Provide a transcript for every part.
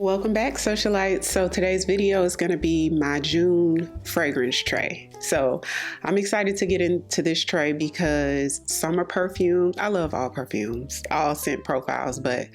Welcome back, socialites. So today's video is going to be my June fragrance tray. So I'm excited to get into this tray because summer perfumes, I love all perfumes, all scent profiles, but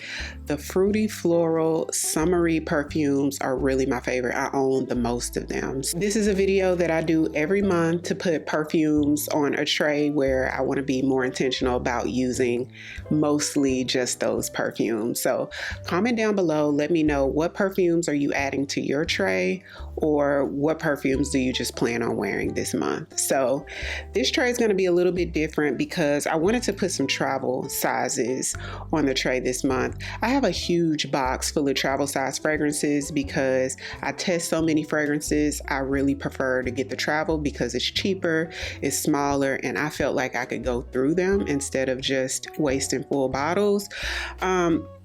the fruity floral summery perfumes are really my favorite. I own the most of them. This is a video that I do every month to put perfumes on a tray where I want to be more intentional about using mostly just those perfumes. So comment down below, let me know what perfumes are you adding to your tray, or what perfumes do you just plan on wearing this month. So this tray is going to be a little bit different because I wanted to put some travel sizes on the tray this month. I have a huge box full of travel size fragrances because I test so many fragrances. I really prefer to get the travel because it's cheaper, it's smaller, and I felt like I could go through them instead of just wasting full bottles.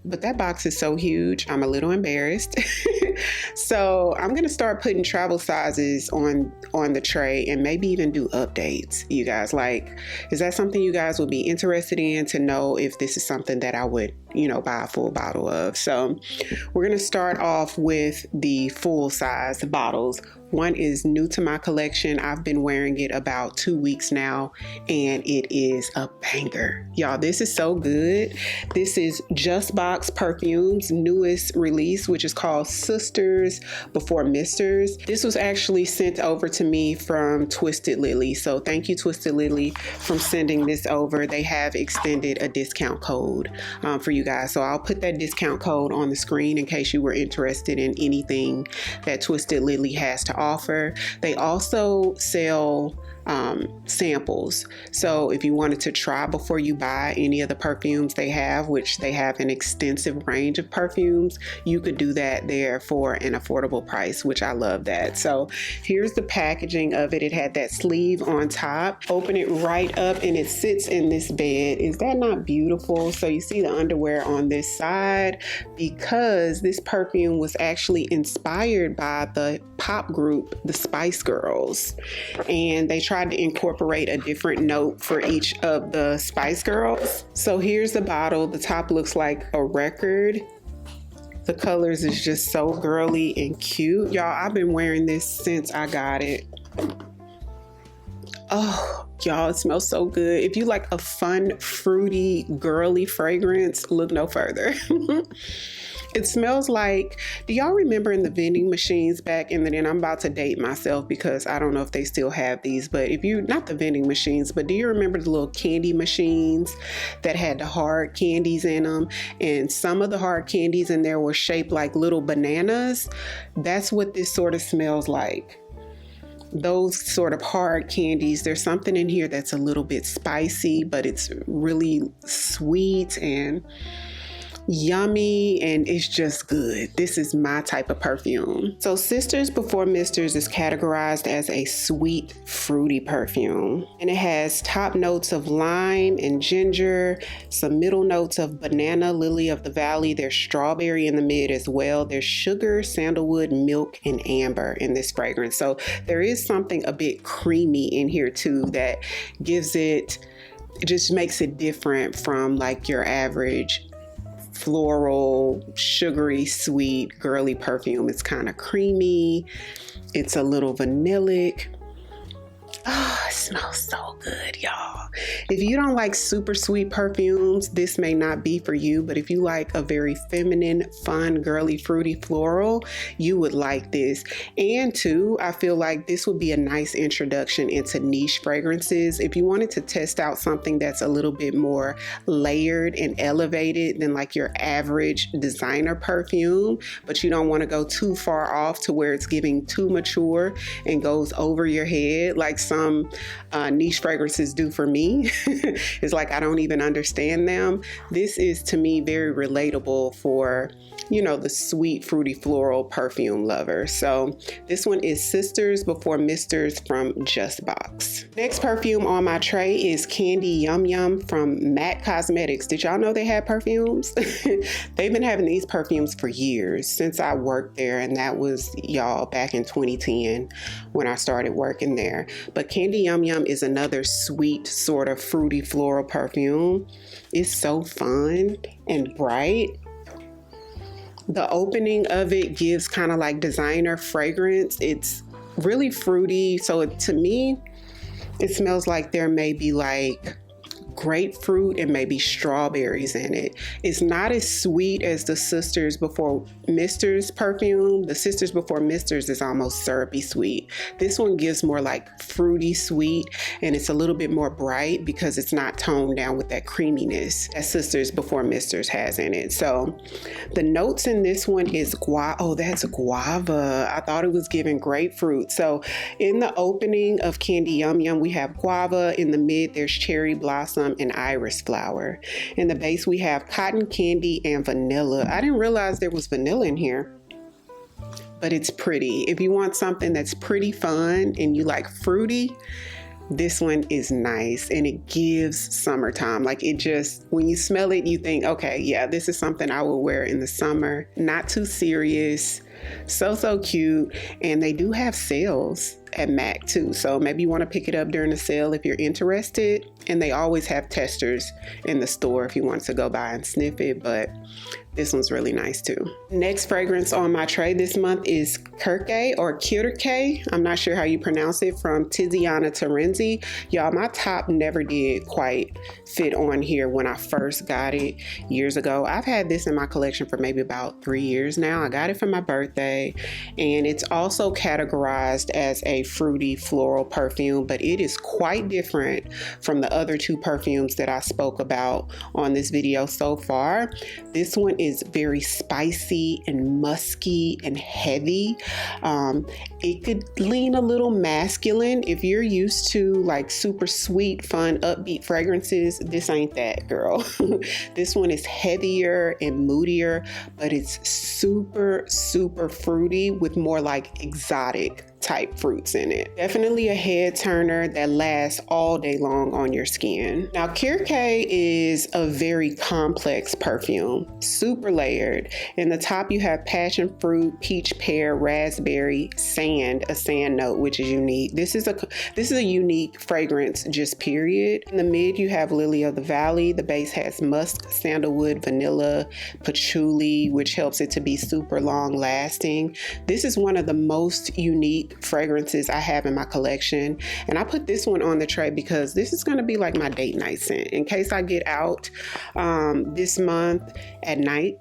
But that box is so huge, I'm a little embarrassed. So I'm gonna start putting travel sizes on the tray and maybe even do updates. You guys, like, is that something you guys would be interested in, to know if this is something that I would, buy a full bottle of? So we're gonna start off with the full size bottles. One is new to my collection. I've been wearing it about 2 weeks now, and it is a banger. Y'all, this is so good. This is Just Box Perfume's newest release, which is called Sisters Before Misters. This was actually sent over to me from Twisted Lily. So thank you, Twisted Lily, for sending this over. They have extended a discount code for you guys. So I'll put that discount code on the screen in case you were interested in anything that Twisted Lily has to offer. They also sell samples. So if you wanted to try before you buy any of the perfumes they have, which they have an extensive range of perfumes, you could do that there for an affordable price, which I love that. So here's the packaging of it. It had that sleeve on top. Open it right up and it sits in this bed. Is that not beautiful? So you see the underwear on this side, because this perfume was actually inspired by the pop group, the Spice Girls, and they tried to incorporate a different note for each of the Spice Girls. So here's the bottle. The top looks like a record. The colors is just so girly and cute. Y'all, I've been wearing this since I got it. Oh, y'all, it smells so good. If you like a fun, fruity, girly fragrance, look no further. It smells like, do y'all remember in the vending machines back in the day, and I'm about to date myself because I don't know if they still have these, but if you, not the vending machines, but do you remember the little candy machines that had the hard candies in them? And some of the hard candies in there were shaped like little bananas. That's what this sort of smells like. Those sort of hard candies. There's something in here that's a little bit spicy, but it's really sweet and yummy, and it's just good. This is my type of perfume. So Sisters Before Misters is categorized as a sweet, fruity perfume, and it has top notes of lime and ginger, some middle notes of banana, lily of the valley. There's strawberry in the mid as well. There's sugar, sandalwood, milk, and amber in this fragrance. So there is something a bit creamy in here too that gives it just makes it different from like your average floral, sugary, sweet, girly perfume. It's kind of creamy. It's a little vanillic. Oh, it smells so good, y'all. If you don't like super sweet perfumes, this may not be for you, but if you like a very feminine, fun, girly, fruity floral, you would like this. And too, I feel like this would be a nice introduction into niche fragrances. If you wanted to test out something that's a little bit more layered and elevated than like your average designer perfume, but you don't want to go too far off to where it's giving too mature and goes over your head like some niche fragrances do for me. It's like I don't even understand them. This is to me very relatable for, the sweet, fruity, floral perfume lover. So this one is Sisters Before Misters from Just Box. Next perfume on my tray is Candy Yum Yum from MAC Cosmetics. Did y'all know they had perfumes? They've been having these perfumes for years, since I worked there, and that was, y'all, back in 2010 when I started working there. But Candy Yum Yum is another sweet, sort of fruity, floral perfume. It's so fun and bright. The opening of it gives kind of like designer fragrance. It's really fruity. So to me, it smells like there may be like grapefruit and maybe strawberries in it. It's not as sweet as the Sisters Before Misters perfume. The Sisters Before Misters is almost syrupy sweet. This one gives more like fruity sweet, and it's a little bit more bright because it's not toned down with that creaminess that Sisters Before Misters has in it. So the notes in this one is guava. Oh, that's guava. I thought it was giving grapefruit. So in the opening of Candy Yum Yum, we have guava. In the mid, there's cherry blossom and iris flower. In the base, we have cotton candy and vanilla. I didn't realize there was vanilla in here, but it's pretty. If you want something that's pretty fun and you like fruity, this one is nice, and it gives summertime. Like, it just, when you smell it, you think, okay, yeah, this is something I will wear in the summer. Not too serious. So cute. And they do have sales at MAC too, so maybe you want to pick it up during the sale if you're interested. And they always have testers in the store if you want to go by and sniff it, but this one's really nice too. Next fragrance on my tray this month is Kirke or Kirke. I'm not sure how you pronounce it, from Tiziana Terenzi. Y'all, my top never did quite fit on here when I first got it years ago. I've had this in my collection for maybe about 3 years now. I got it for my birthday, and it's also categorized as a fruity floral perfume, but it is quite different from the other two perfumes that I spoke about on this video so far. This one is very spicy and musky and heavy. It could lean a little masculine. If you're used to like super sweet, fun, upbeat fragrances, this ain't that, girl. This one is heavier and moodier, but it's super fruity with more like exotic type fruits in it. Definitely a head turner that lasts all day long on your skin. Now, Kirke is a very complex perfume, super layered. In the top, you have passion fruit, peach, pear, raspberry, sand, a sand note, which is unique. This is a unique fragrance, just period. In the mid, you have lily of the valley. The base has musk, sandalwood, vanilla, patchouli, which helps it to be super long lasting. This is one of the most unique fragrances I have in my collection, and I put this one on the tray because this is going to be like my date night scent in case I get out this month at night.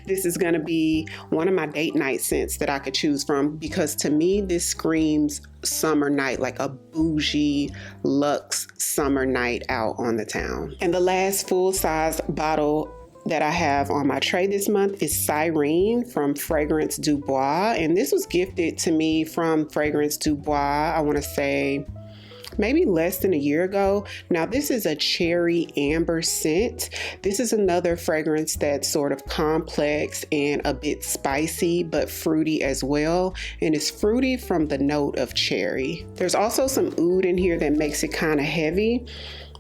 This is going to be one of my date night scents that I could choose from, because to me this screams summer night, like a bougie luxe summer night out on the town. And the last full-size bottle that I have on my tray this month is Sirene from Fragrance du Bois, and this was gifted to me from Fragrance du Bois, I want to say maybe less than a year ago. Now, this is a cherry amber scent. This is another fragrance that's sort of complex and a bit spicy, but fruity as well. And it's fruity from the note of cherry. There's also some oud in here that makes it kind of heavy.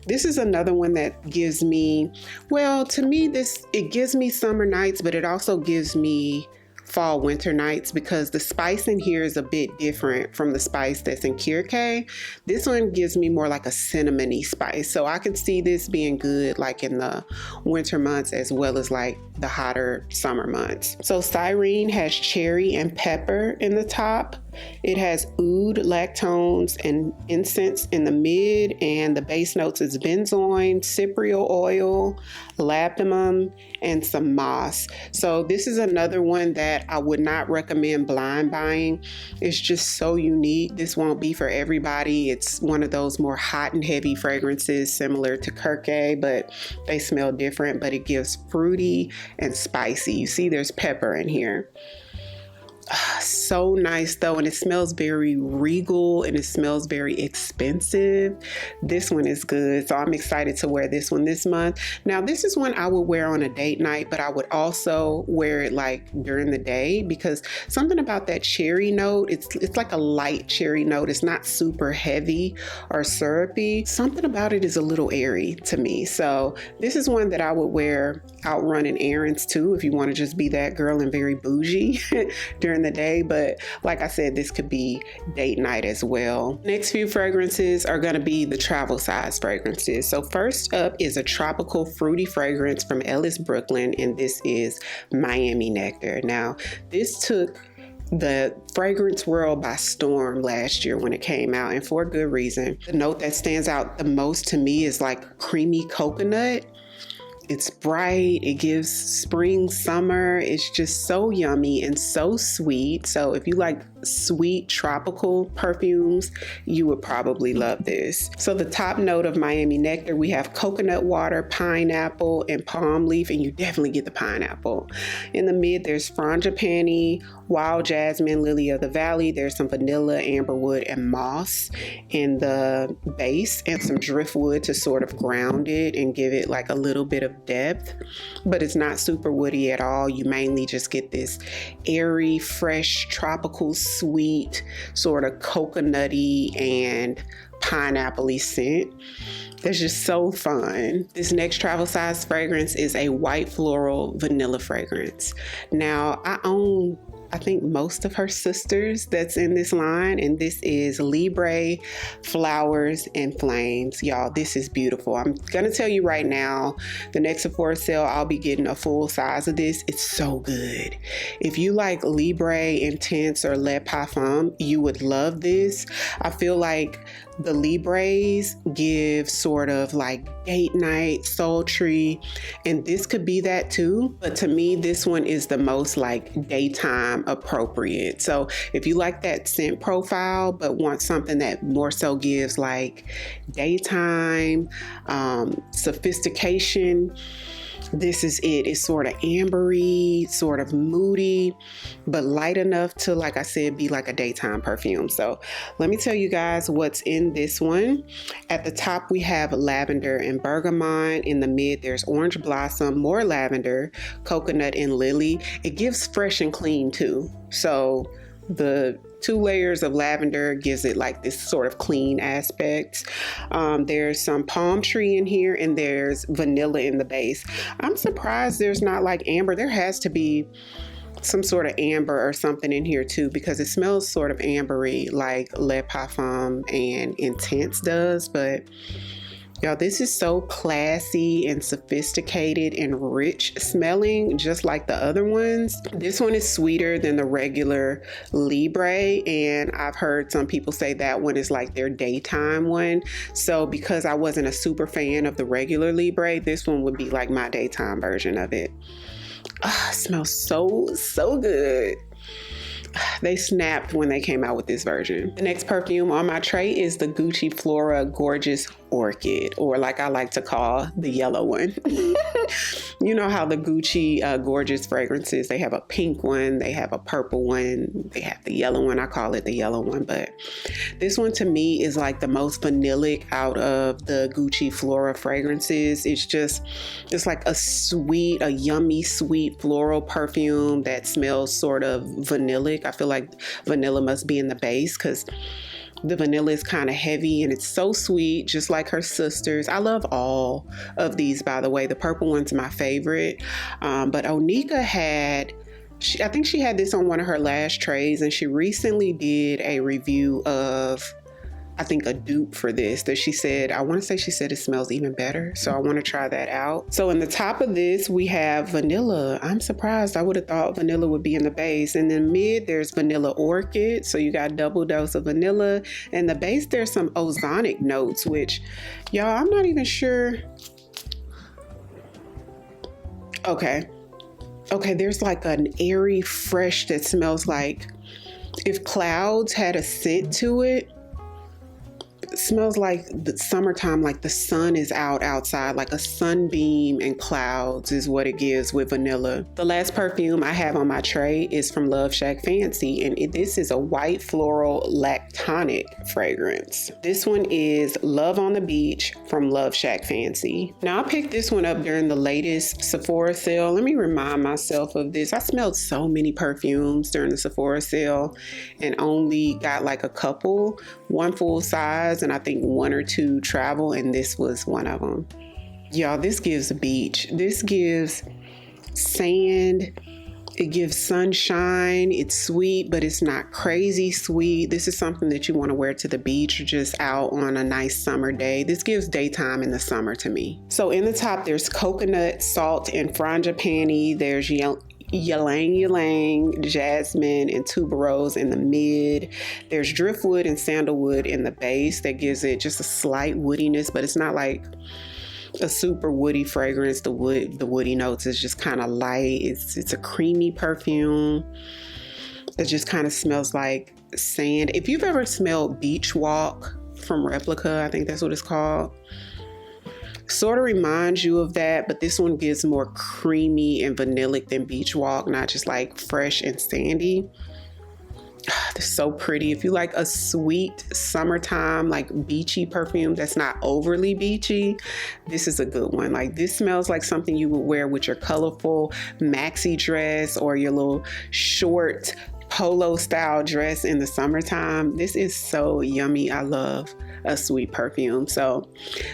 This is another one that gives me, well, to me, it gives me summer nights, but it also gives me fall winter nights, because the spice in here is a bit different from the spice that's in Kirke. This one gives me more like a cinnamony spice, so I could see this being good like in the winter months as well as like the hotter summer months. So Sirene has cherry and pepper in the top. It has oud, lactones, and incense in the mid, and the base notes is benzoin, cypriol oil, labdanum, and some moss. So this is another one that I would not recommend blind buying. It's just so unique. This won't be for everybody. It's one of those more hot and heavy fragrances similar to Kirke, but they smell different, but it gives fruity and spicy. You see there's pepper in here. So nice though, and it smells very regal and it smells very expensive. This one is good, so I'm excited to wear this one this month. Now, this is one I would wear on a date night, but I would also wear it like during the day, because something about that cherry note, it's like a light cherry note. It's not super heavy or syrupy. Something about it is a little airy to me. So this is one that I would wear out running errands too, if you want to just be that girl and very bougie during during the day, but like I said, this could be date night as well. Next few fragrances are going to be the travel size fragrances. So first up is a tropical fruity fragrance from Ellis, Brooklyn, and this is Miami Nectar. Now, this took the fragrance world by storm last year when it came out, and for a good reason. The note that stands out the most to me is like creamy coconut. It's bright, it gives spring, summer. It's just so yummy and so sweet. So if you like sweet tropical perfumes, you would probably love this. So the top note of Miami Nectar, we have coconut water, pineapple, and palm leaf, and you definitely get the pineapple. In the mid, there's frangipani, wild jasmine, lily of the valley. There's some vanilla, amberwood, and moss in the base, and some driftwood to sort of ground it and give it like a little bit of depth, but it's not super woody at all. You mainly just get this airy, fresh, tropical, sweet, sort of coconutty and pineapple-y scent. That's just so fun. This next travel size fragrance is a white floral vanilla fragrance. Now, I think most of her sisters that's in this line, and this is Libre, Flowers, and Flames. Y'all, this is beautiful. I'm gonna tell you right now, the next Sephora sale, I'll be getting a full size of this. It's so good. If you like Libre, Intense, or Le Parfum, you would love this. I feel like the Libres give sort of like date night, sultry, and this could be that too. But to me, this one is the most like daytime appropriate. So if you like that scent profile, but want something that more so gives like daytime, sophistication, this is it. It's sort of ambery, sort of moody, but light enough to, like I said, be like a daytime perfume. So let me tell you guys what's in this one. At the top, we have lavender and bergamot. In the mid, there's orange blossom, more lavender, coconut, and lily. It gives fresh and clean too. So the 2 layers of lavender gives it like this sort of clean aspect. There's some palm tree in here, and there's vanilla in the base. I'm surprised there's not like amber. There has to be some sort of amber or something in here too, because it smells sort of ambery like Le Parfum and Intense does. But y'all, this is so classy and sophisticated and rich smelling, just like the other ones. This one is sweeter than the regular Libre, and I've heard some people say that one is like their daytime one. So because I wasn't a super fan of the regular Libre, this one would be like my daytime version of it. It smells so good. They snapped when they came out with this version. The next perfume on my tray is the Gucci Flora Gorgeous Orchid, or like I like to call the yellow one. You know how the Gucci Gorgeous fragrances, they have a pink one, they have a purple one, they have the yellow one. I call it the yellow one, but this one to me is like the most vanillic out of the Gucci Flora fragrances. It's like a yummy, sweet floral perfume that smells sort of vanillic. I feel like vanilla must be in the base because the vanilla is kind of heavy and it's so sweet, just like her sisters. I love all of these, by the way. The purple one's my favorite. But Onika I think she had this on one of her last trays, and she recently did a review of, I think, a dupe for this that she said, I want to say she said it smells even better. So I want to try that out. So in the top of this, we have vanilla. I'm surprised. I would have thought vanilla would be in the base. And then mid, there's vanilla orchid. So you got double dose of vanilla. And the base, there's some ozonic notes, which y'all, I'm not even sure. Okay, there's like an airy fresh that smells like if clouds had a scent to it. It smells like the summertime, like the sun is outside, like a sunbeam and clouds is what it gives with vanilla. The last perfume I have on my tray is from LoveShackFancy, and this is a white floral lactonic fragrance. This one is Love on the Beach from LoveShackFancy. Now I picked this one up during the latest Sephora sale. Let me remind myself of this. I smelled so many perfumes during the Sephora sale and only got like a couple, one full size, and I think 1 or 2 travel, and this was one of them. Y'all, this gives beach. This gives sand. It gives sunshine. It's sweet, but it's not crazy sweet. This is something that you want to wear to the beach or just out on a nice summer day. This gives daytime in the summer to me. So in the top, there's coconut, salt, and frangipani. There's ylang ylang, jasmine, and tuberose in the mid. There's driftwood and sandalwood in the base that gives it just a slight woodiness, but it's not like a super woody fragrance. The woody notes is just kind of light. It's a creamy perfume. It just kind of smells like sand. If you've ever smelled Beach Walk from Replica, I think that's what it's called, sort of reminds you of that, but this one gives more creamy and vanillic than Beach Walk, not just like fresh and sandy. It's so pretty. If you like a sweet summertime, like beachy perfume that's not overly beachy, this is a good one. Like, this smells like something you would wear with your colorful maxi dress or your little short polo style dress in the summertime. This is so yummy. I love a sweet perfume. So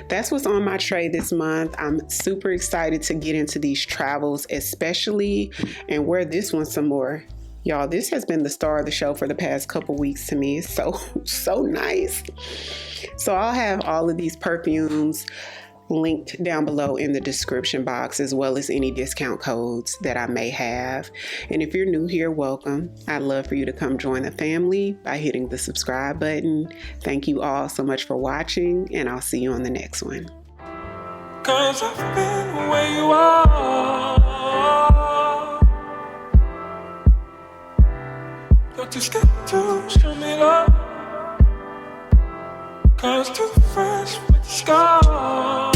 that's what's on my tray this month. I'm super excited to get into these travels, especially, and wear this one some more. Y'all, this has been the star of the show for the past couple weeks to me. It's so nice. So I'll have all of these perfumes linked down below in the description box, as well as any discount codes that I may have. And if you're new here, welcome. I'd love for you to come join the family by hitting the subscribe button. Thank you all so much for watching, and I'll see you on the next one. 'Cause I've been where you are. But you scared to show me love, 'cause too fresh with the scars.